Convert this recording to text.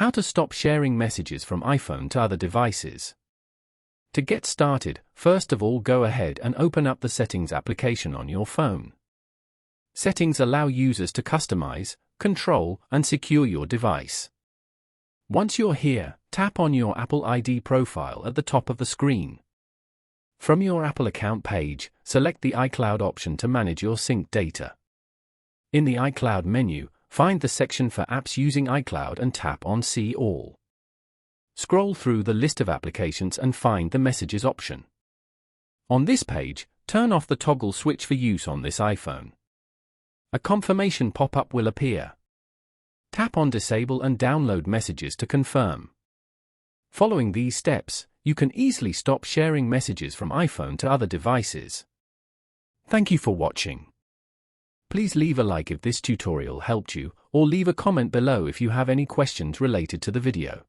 How to stop sharing messages from iPhone to other devices. To get started, first of all go ahead and open up the Settings application on your phone. Settings allow users to customize, control, and secure your device. Once you're here, tap on your Apple ID profile at the top of the screen. From your Apple account page, select the iCloud option to manage your synced data. In the iCloud menu, find the section for apps using iCloud and tap on See All. Scroll through the list of applications and find the Messages option. On this page, turn off the toggle switch for use on this iPhone. A confirmation pop-up will appear. Tap on Disable and download Messages to confirm. Following these steps, you can easily stop sharing messages from iPhone to other devices. Thank you for watching. Please leave a like if this tutorial helped you, or leave a comment below if you have any questions related to the video.